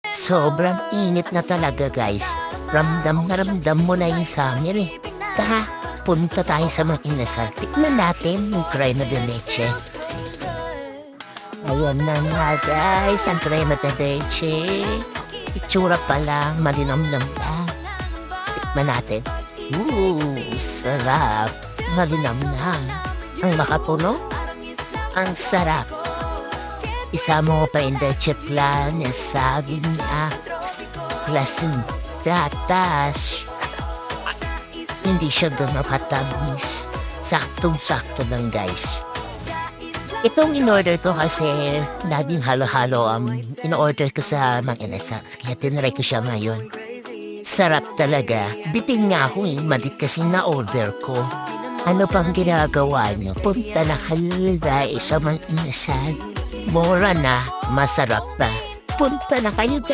Sobrang init na talaga guys. Ramdam na ramdam mo na yung summer eh. Tara, punta tayo sa mga inasal. Tikman natin yung crema de leche. Ayan na nga guys, ang crema de leche. Itsura pa lang, malinamnam na. Tikman natin. Sarap. Malinamnam. Ang makapuno, ang sarap. Isama mo pa yung leche plan, yung saging niya, plus yung tatas. Hindi siya mapatamis. Saktong-sakto lang guys. Itong in-order ko kasi laging halo-halo in-order ko sa mga inasal. Kaya tinry ko siya ngayon. Sarap talaga. Bitin nga ako malit kasi na-order ko. Ano pang ginagawa niyo? Punta na kayo sa mga inasal. Mura na, masarap pa. Punta na kayo guys.